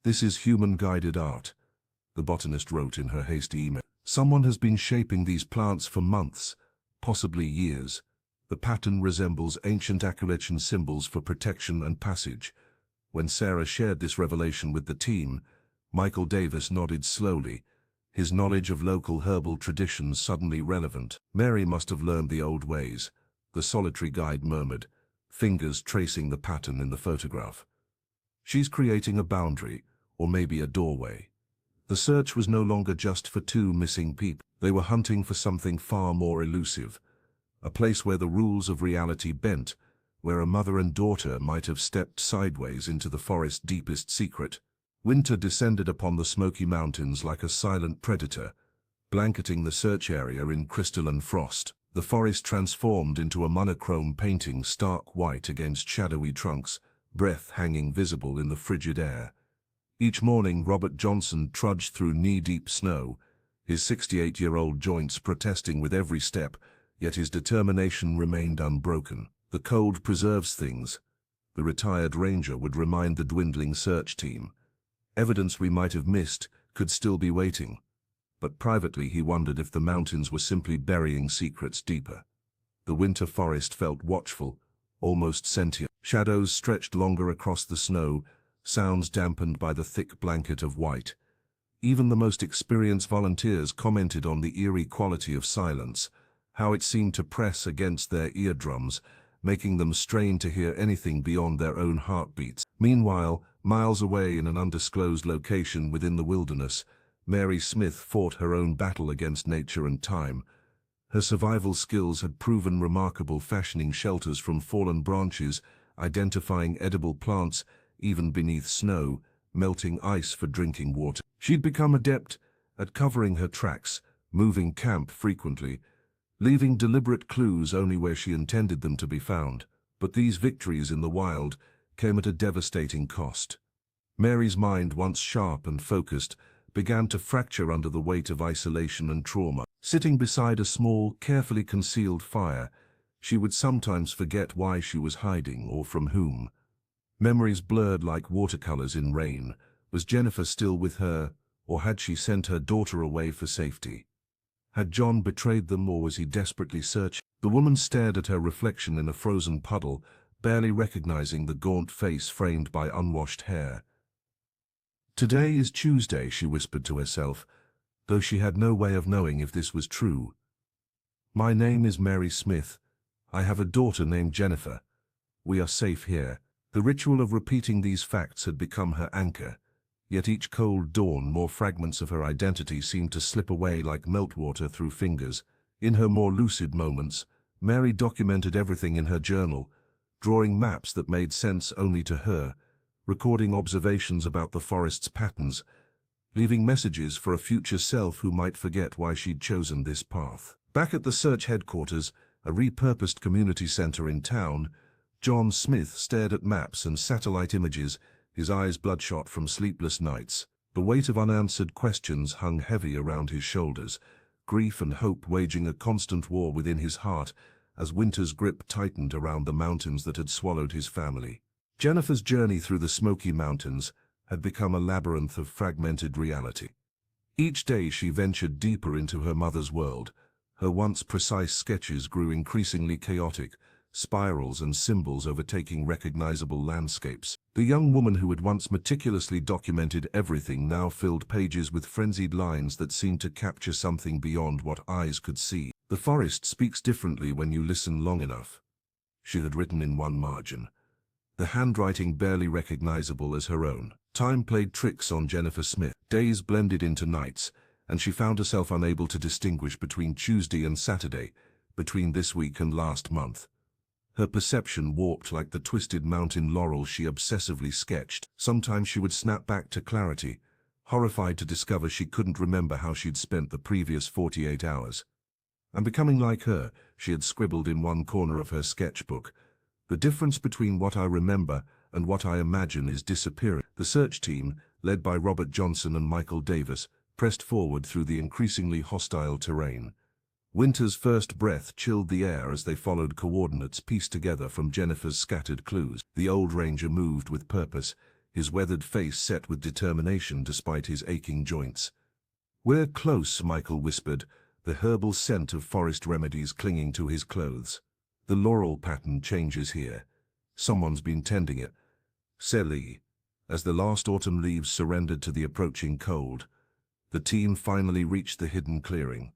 "This is human-guided art," the botanist wrote in her hasty email. "Someone has been shaping these plants for months, possibly years. The pattern resembles ancient Appalachian symbols for protection and passage." When Sarah shared this revelation with the team, Michael Davis nodded slowly, his knowledge of local herbal traditions suddenly relevant. "Mary must have learned the old ways," the solitary guide murmured, fingers tracing the pattern in the photograph. "She's creating a boundary, or maybe a doorway." The search was no longer just for 2 missing people. They were hunting for something far more elusive, a place where the rules of reality bent, where a mother and daughter might have stepped sideways into the forest's deepest secret. Winter descended upon the Smoky Mountains like a silent predator, blanketing the search area in crystalline frost. The forest transformed into a monochrome painting, stark white against shadowy trunks, breath hanging visible in the frigid air. Each morning Robert Johnson trudged through knee-deep snow, his 68-year-old joints protesting with every step, yet his determination remained unbroken. "The cold preserves things," the retired ranger would remind the dwindling search team. Evidence we might have missed could still be waiting. But privately he wondered if the mountains were simply burying secrets deeper. The winter forest felt watchful, almost sentient. Shadows stretched longer across the snow, sounds dampened by the thick blanket of white. Even the most experienced volunteers commented on the eerie quality of silence, how it seemed to press against their eardrums, making them strain to hear anything beyond their own heartbeats. Meanwhile, miles away in an undisclosed location within the wilderness, Mary Smith fought her own battle against nature and time. Her survival skills had proven remarkable, fashioning shelters from fallen branches, identifying edible plants even beneath snow, melting ice for drinking water. She'd become adept at covering her tracks, moving camp frequently, leaving deliberate clues only where she intended them to be found. But these victories in the wild came at a devastating cost. Mary's mind, once sharp and focused, began to fracture under the weight of isolation and trauma. Sitting beside a small, carefully concealed fire, she would sometimes forget why she was hiding or from whom. Memories blurred like watercolors in rain. Was Jennifer still with her, or had she sent her daughter away for safety? Had John betrayed them, or was he desperately searching? The woman stared at her reflection in a frozen puddle, barely recognizing the gaunt face framed by unwashed hair. "Today is Tuesday," she whispered to herself, though she had no way of knowing if this was true. "My name is Mary Smith. I have a daughter named Jennifer. We are safe here." The ritual of repeating these facts had become her anchor, yet each cold dawn more fragments of her identity seemed to slip away like meltwater through fingers. In her more lucid moments, Mary documented everything in her journal, drawing maps that made sense only to her, recording observations about the forest's patterns, leaving messages for a future self who might forget why she'd chosen this path. Back at the search headquarters, a repurposed community center in town, John Smith stared at maps and satellite images, his eyes bloodshot from sleepless nights. The weight of unanswered questions hung heavy around his shoulders, grief and hope waging a constant war within his heart as winter's grip tightened around the mountains that had swallowed his family. Jennifer's journey through the Smoky Mountains had become a labyrinth of fragmented reality. Each day she ventured deeper into her mother's world. Her once precise sketches grew increasingly chaotic, spirals and symbols overtaking recognizable landscapes. The young woman who had once meticulously documented everything now filled pages with frenzied lines that seemed to capture something beyond what eyes could see. "The forest speaks differently when you listen long enough," she had written in one margin, the handwriting barely recognizable as her own. Time played tricks on Jennifer Smith. Days blended into nights, and she found herself unable to distinguish between Tuesday and Saturday, between this week and last month. Her perception warped like the twisted mountain laurel she obsessively sketched. Sometimes she would snap back to clarity, horrified to discover she couldn't remember how she'd spent the previous 48 hours. "I'm becoming like her," she had scribbled in one corner of her sketchbook. "The difference between what I remember and what I imagine is disappearing." The search team, led by Robert Johnson and Michael Davis, pressed forward through the increasingly hostile terrain. Winter's first breath chilled the air as they followed coordinates pieced together from Jennifer's scattered clues. The old ranger moved with purpose, his weathered face set with determination despite his aching joints. "We're close," Michael whispered, the herbal scent of forest remedies clinging to his clothes. "The laurel pattern changes here. Someone's been tending it." Selly, as the last autumn leaves surrendered to the approaching cold, the team finally reached the hidden clearing.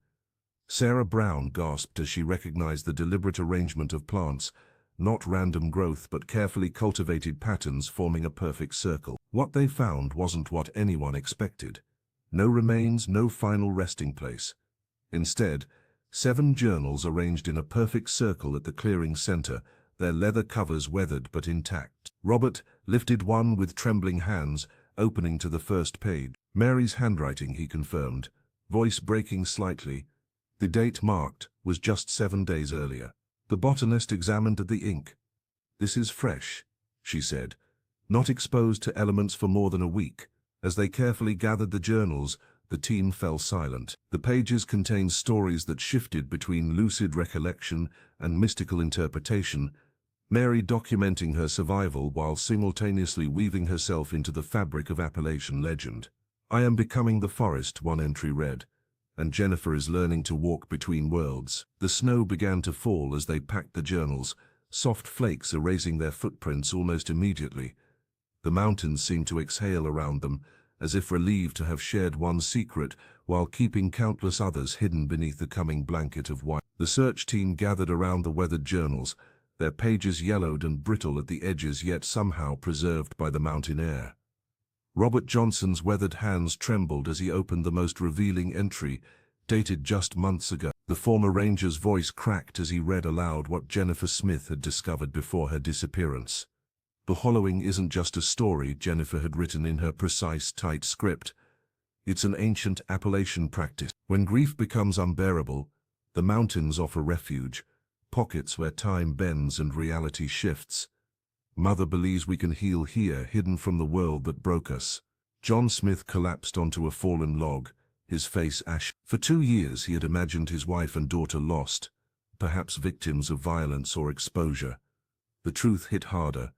Sarah Brown gasped as she recognized the deliberate arrangement of plants, not random growth but carefully cultivated patterns forming a perfect circle. What they found wasn't what anyone expected. No remains, no final resting place. Instead, 7 journals arranged in a perfect circle at the clearing center, their leather covers weathered but intact. Robert lifted one with trembling hands, opening to the first page. Mary's handwriting, he confirmed, voice breaking slightly. The date marked was just 7 days earlier. The botanist examined the ink. "This is fresh," she said, "not exposed to elements for more than a week." As they carefully gathered the journals, the team fell silent. The pages contained stories that shifted between lucid recollection and mystical interpretation, Mary documenting her survival while simultaneously weaving herself into the fabric of Appalachian legend. "I am becoming the forest," one entry read, "and Jennifer is learning to walk between worlds." The snow began to fall as they packed the journals, soft flakes erasing their footprints almost immediately. The mountains seemed to exhale around them, as if relieved to have shared one secret while keeping countless others hidden beneath the coming blanket of white. The search team gathered around the weathered journals, their pages yellowed and brittle at the edges yet somehow preserved by the mountain air. Robert Johnson's weathered hands trembled as he opened the most revealing entry, dated just months ago. The former ranger's voice cracked as he read aloud what Jennifer Smith had discovered before her disappearance. "The hollowing isn't just a story," Jennifer had written in her precise, tight script. "It's an ancient Appalachian practice. When grief becomes unbearable, the mountains offer refuge, pockets where time bends and reality shifts. Mother believes we can heal here, hidden from the world that broke us." John Smith collapsed onto a fallen log, his face ashy. For 2 years he had imagined his wife and daughter lost, perhaps victims of violence or exposure. The truth hit harder.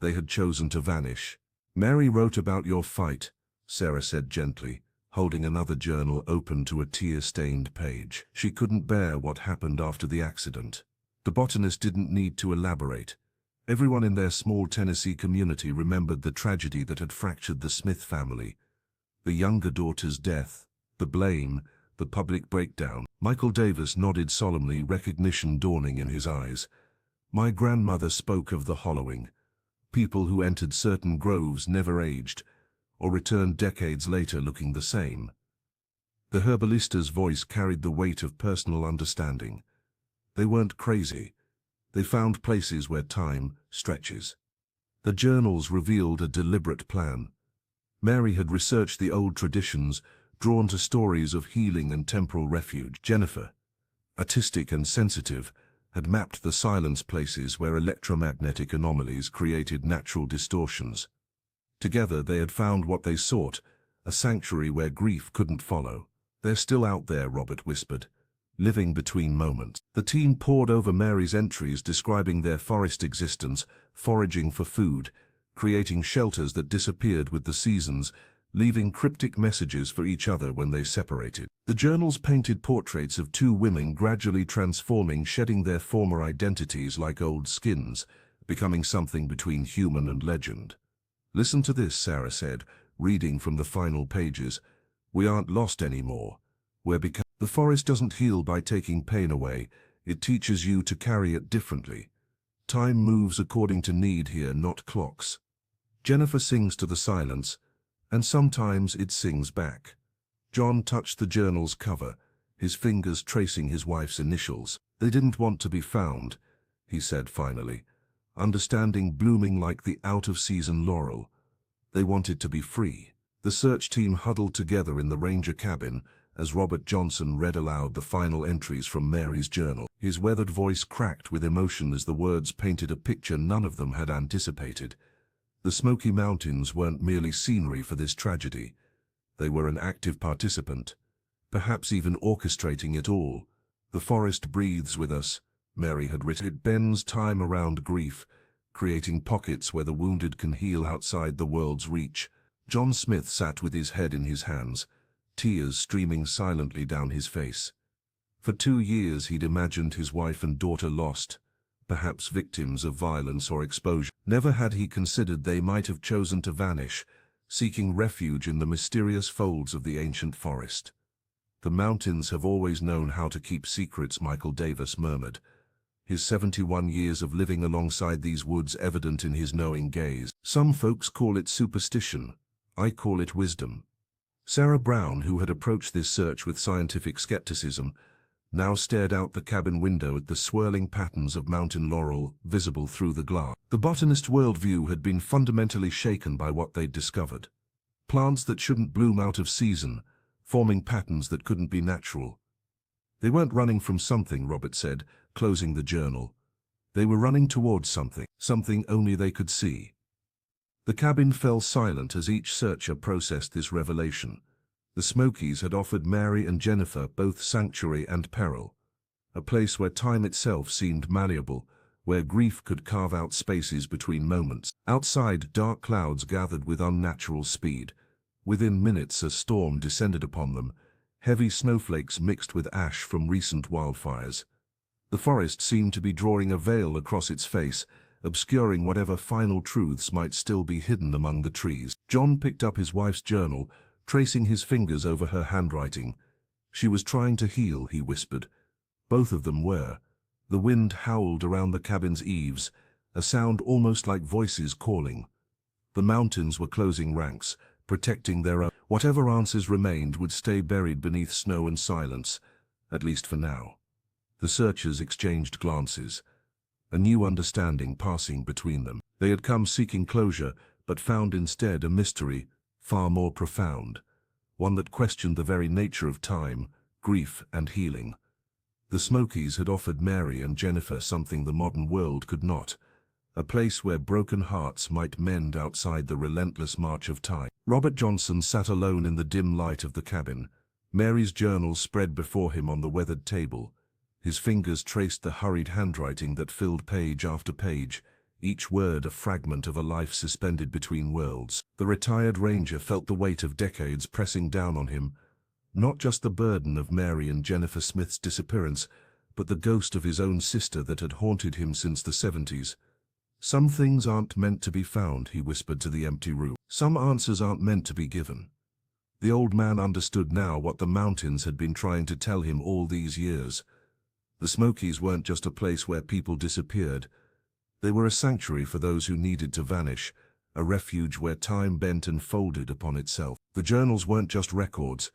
They had chosen to vanish. "Mary wrote about your fight," Sarah said gently, holding another journal open to a tear-stained page. She couldn't bear what happened after the accident. The botanist didn't need to elaborate. Everyone in their small Tennessee community remembered the tragedy that had fractured the Smith family. The younger daughter's death, the blame, the public breakdown. Michael Davis nodded solemnly, recognition dawning in his eyes. "My grandmother spoke of the hollowing. People who entered certain groves never aged, or returned decades later looking the same." The herbalista's voice carried the weight of personal understanding. They weren't crazy. They found places where time stretches. The journals revealed a deliberate plan. Mary had researched the old traditions, drawn to stories of healing and temporal refuge. Jennifer, artistic and sensitive, had mapped the silence places where electromagnetic anomalies created natural distortions. Together they had found what they sought, a sanctuary where grief couldn't follow. "They're still out there," Robert whispered, living between moments. The team pored over Mary's entries describing their forest existence, foraging for food, creating shelters that disappeared with the seasons, leaving cryptic messages for each other when they separated. The journals painted portraits of two women gradually transforming, shedding their former identities like old skins, becoming something between human and legend. "Listen to this," Sarah said, reading from the final pages. "We aren't lost anymore. We're becoming." The forest doesn't heal by taking pain away. It teaches you to carry it differently. Time moves according to need here, not clocks. Jennifer sings to the silence, and sometimes it sings back. John touched the journal's cover, his fingers tracing his wife's initials. "They didn't want to be found," he said finally, understanding blooming like the out-of-season laurel. "They wanted to be free." The search team huddled together in the ranger cabin as Robert Johnson read aloud the final entries from Mary's journal. His weathered voice cracked with emotion as the words painted a picture none of them had anticipated. The Smoky Mountains weren't merely scenery for this tragedy. They were an active participant, perhaps even orchestrating it all. "The forest breathes with us," Mary had written. "It bends time around grief, creating pockets where the wounded can heal outside the world's reach." John Smith sat with his head in his hands, tears streaming silently down his face. For 2 years he'd imagined his wife and daughter lost, perhaps victims of violence or exposure. Never had he considered they might have chosen to vanish, seeking refuge in the mysterious folds of the ancient forest. "The mountains have always known how to keep secrets," Michael Davis murmured, his 71 years of living alongside these woods evident in his knowing gaze. "Some folks call it superstition. I call it wisdom." Sarah Brown, who had approached this search with scientific skepticism, now stared out the cabin window at the swirling patterns of mountain laurel visible through the glass. The botanist's worldview had been fundamentally shaken by what they'd discovered. Plants that shouldn't bloom out of season, forming patterns that couldn't be natural. "They weren't running from something," Robert said, closing the journal. "They were running towards something, something only they could see." The cabin fell silent as each searcher processed this revelation. The Smokies had offered Mary and Jennifer both sanctuary and peril, a place where time itself seemed malleable, where grief could carve out spaces between moments. Outside, dark clouds gathered with unnatural speed. Within minutes, a storm descended upon them, heavy snowflakes mixed with ash from recent wildfires. The forest seemed to be drawing a veil across its face, obscuring whatever final truths might still be hidden among the trees. John picked up his wife's journal, tracing his fingers over her handwriting. "She was trying to heal," he whispered. Both of them were. The wind howled around the cabin's eaves, a sound almost like voices calling. The mountains were closing ranks, protecting their own. Whatever answers remained would stay buried beneath snow and silence, at least for now. The searchers exchanged glances, a new understanding passing between them. They had come seeking closure, but found instead a mystery far more profound, one that questioned the very nature of time, grief, and healing. The Smokies had offered Mary and Jennifer something the modern world could not, a place where broken hearts might mend outside the relentless march of time. Robert Johnson sat alone in the dim light of the cabin, Mary's journal spread before him on the weathered table. His fingers traced the hurried handwriting that filled page after page, each word a fragment of a life suspended between worlds. The retired ranger felt the weight of decades pressing down on him, not just the burden of Mary and Jennifer Smith's disappearance, but the ghost of his own sister that had haunted him since the 70s. "Some things aren't meant to be found," he whispered to the empty room. "Some answers aren't meant to be given." The old man understood now what the mountains had been trying to tell him all these years. The Smokies weren't just a place where people disappeared. They were a sanctuary for those who needed to vanish, a refuge where time bent and folded upon itself. The journals weren't just records.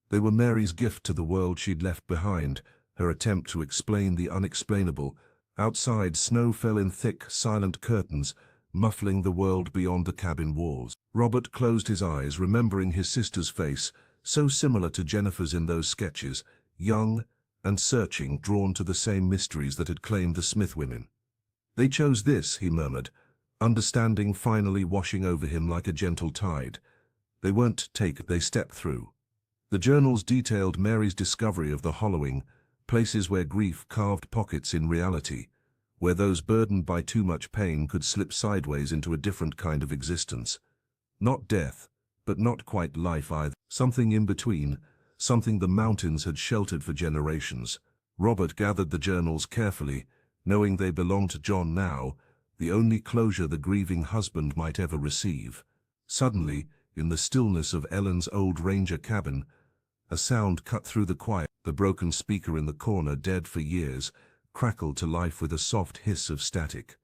They were Mary's gift to the world she'd left behind, her attempt to explain the unexplainable. Outside, snow fell in thick, silent curtains, muffling the world beyond the cabin walls. Robert closed his eyes, remembering his sister's face, so similar to Jennifer's in those sketches, young and searching, drawn to the same mysteries that had claimed the Smith women. "They chose this," he murmured, understanding finally washing over him like a gentle tide. "They weren't take, they stepped through." The journals detailed Mary's discovery of the hollowing, places where grief carved pockets in reality, where those burdened by too much pain could slip sideways into a different kind of existence. Not death, but not quite life either. Something in between, something the mountains had sheltered for generations. Robert gathered the journals carefully, knowing they belonged to John now, the only closure the grieving husband might ever receive. Suddenly, in the stillness of Ellen's old ranger cabin, a sound cut through the quiet. The broken speaker in the corner, dead for years, crackled to life with a soft hiss of static.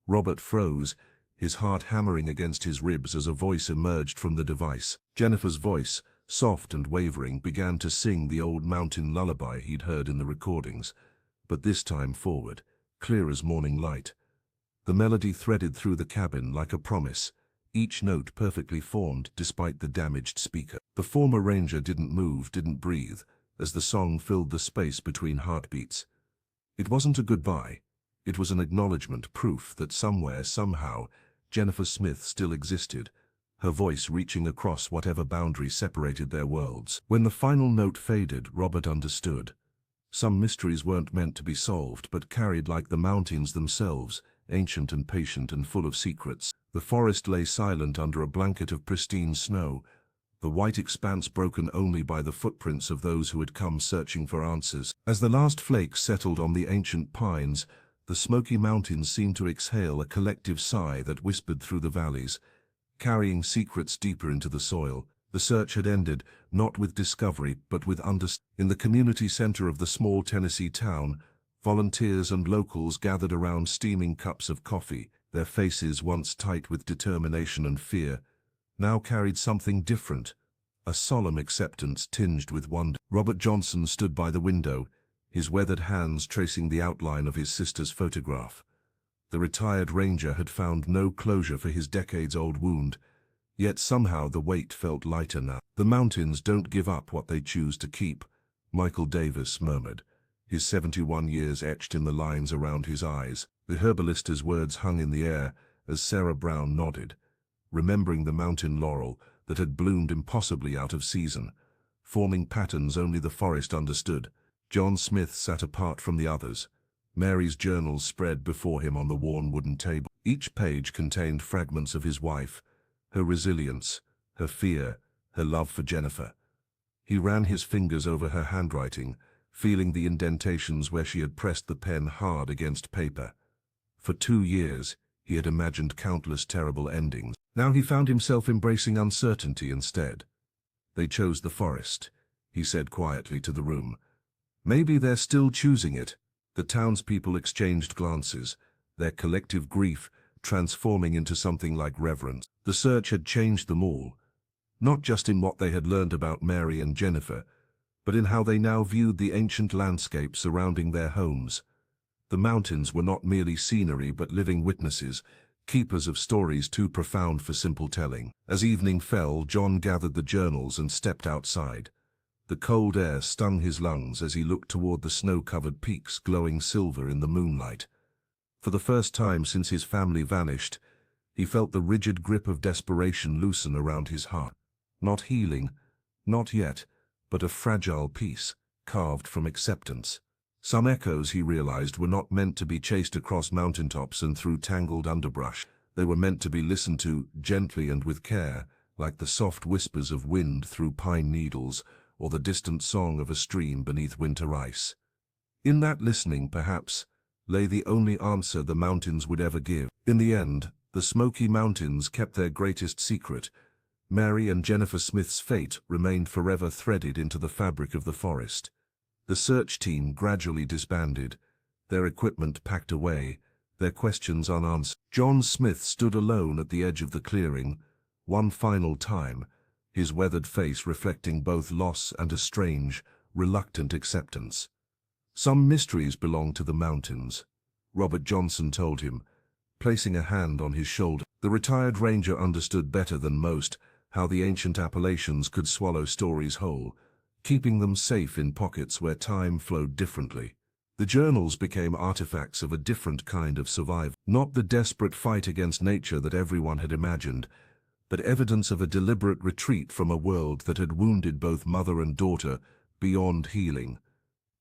Robert froze, his heart hammering against his ribs as a voice emerged from the device. Jennifer's voice, soft and wavering, began to sing the old mountain lullaby he'd heard in the recordings, but this time forward, clear as morning light. The melody threaded through the cabin like a promise, each note perfectly formed despite the damaged speaker. The former ranger didn't move, didn't breathe, as the song filled the space between heartbeats. It wasn't a goodbye. It was an acknowledgement, proof that somewhere, somehow, Jennifer Smith still existed, her voice reaching across whatever boundary separated their worlds. When the final note faded, Robert understood. Some mysteries weren't meant to be solved, but carried like the mountains themselves, ancient and patient and full of secrets. The forest lay silent under a blanket of pristine snow, the white expanse broken only by the footprints of those who had come searching for answers. As the last flakes settled on the ancient pines, the Smoky Mountains seemed to exhale a collective sigh that whispered through the valleys, carrying secrets deeper into the soil. The search had ended, not with discovery, but with understanding. In the community center of the small Tennessee town, volunteers and locals gathered around steaming cups of coffee, their faces, once tight with determination and fear, now carried something different, a solemn acceptance tinged with wonder. Robert Johnson stood by the window, his weathered hands tracing the outline of his sister's photograph. The retired ranger had found no closure for his decades-old wound, yet somehow the weight felt lighter now. "The mountains don't give up what they choose to keep," Michael Davis murmured, his 71 years etched in the lines around his eyes. The herbalister's words hung in the air as Sarah Brown nodded, remembering the mountain laurel that had bloomed impossibly out of season, forming patterns only the forest understood. John Smith sat apart from the others, Mary's journals spread before him on the worn wooden table. Each page contained fragments of his wife, her resilience, her fear, her love for Jennifer. He ran his fingers over her handwriting, feeling the indentations where she had pressed the pen hard against paper. For 2 years, he had imagined countless terrible endings. Now he found himself embracing uncertainty instead. "They chose the forest," he said quietly to the room. "Maybe they're still choosing it." The townspeople exchanged glances, their collective grief transforming into something like reverence. The search had changed them all, not just in what they had learned about Mary and Jennifer, but in how they now viewed the ancient landscape surrounding their homes. The mountains were not merely scenery but living witnesses, keepers of stories too profound for simple telling. As evening fell, John gathered the journals and stepped outside. The cold air stung his lungs as he looked toward the snow-covered peaks glowing silver in the moonlight. For the first time since his family vanished, he felt the rigid grip of desperation loosen around his heart. Not healing, not yet, but a fragile peace, carved from acceptance. Some echoes, he realized, were not meant to be chased across mountaintops and through tangled underbrush. They were meant to be listened to gently and with care, like the soft whispers of wind through pine needles or the distant song of a stream beneath winter ice. In that listening, perhaps, lay the only answer the mountains would ever give. In the end, the Smoky Mountains kept their greatest secret. Mary and Jennifer Smith's fate remained forever threaded into the fabric of the forest. The search team gradually disbanded, their equipment packed away, their questions unanswered. John Smith stood alone at the edge of the clearing, one final time, his weathered face reflecting both loss and a strange, reluctant acceptance. Some mysteries belong to the mountains, Robert Johnson told him, placing a hand on his shoulder. The retired ranger understood better than most how the ancient Appalachians could swallow stories whole, keeping them safe in pockets where time flowed differently. The journals became artifacts of a different kind of survival, not the desperate fight against nature that everyone had imagined, but evidence of a deliberate retreat from a world that had wounded both mother and daughter beyond healing.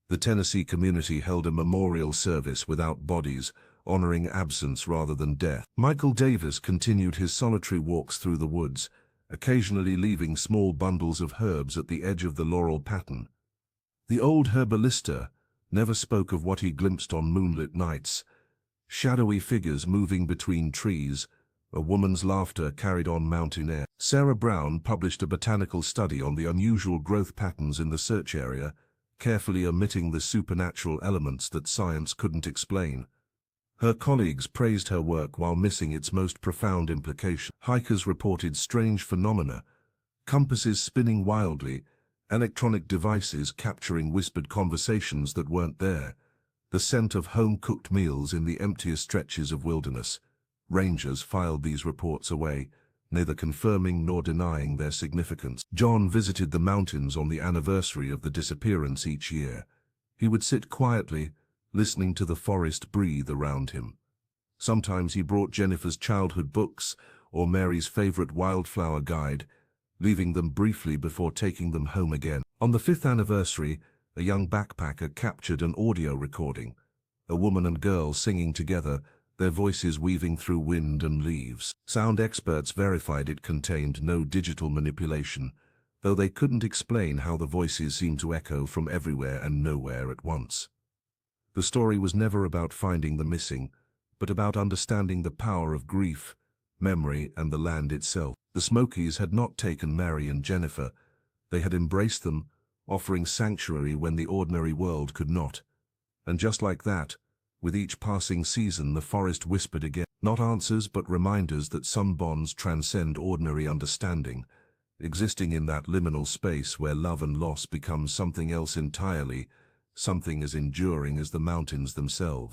The Tennessee community held a memorial service without bodies, honoring absence rather than death. Michael Davis continued his solitary walks through the woods, occasionally leaving small bundles of herbs at the edge of the laurel pattern. The old herbalista never spoke of what he glimpsed on moonlit nights: shadowy figures moving between trees, a woman's laughter carried on mountain air. Sarah Brown published a botanical study on the unusual growth patterns in the search area, carefully omitting the supernatural elements that science couldn't explain. Her colleagues praised her work while missing its most profound implication. Hikers reported strange phenomena: compasses spinning wildly, electronic devices capturing whispered conversations that weren't there, the scent of home-cooked meals in the emptier stretches of wilderness. Rangers filed these reports away, neither confirming nor denying their significance. John visited the mountains on the anniversary of the disappearance each year. He would sit quietly, listening to the forest breathe around him. Sometimes he brought Jennifer's childhood books or Mary's favorite wildflower guide, leaving them briefly before taking them home again. On the 5th anniversary, a young backpacker captured an audio recording, a woman and girl singing together, their voices weaving through wind and leaves. Sound experts verified it contained no digital manipulation, though they couldn't explain how the voices seemed to echo from everywhere and nowhere at once. The story was never about finding the missing, but about understanding the power of grief, memory, and the land itself. The Smokies had not taken Mary and Jennifer. They had embraced them, offering sanctuary when the ordinary world could not. And just like that, with each passing season, the forest whispered again, not answers but reminders that some bonds transcend ordinary understanding, existing in that liminal space where love and loss become something else entirely, something as enduring as the mountains themselves.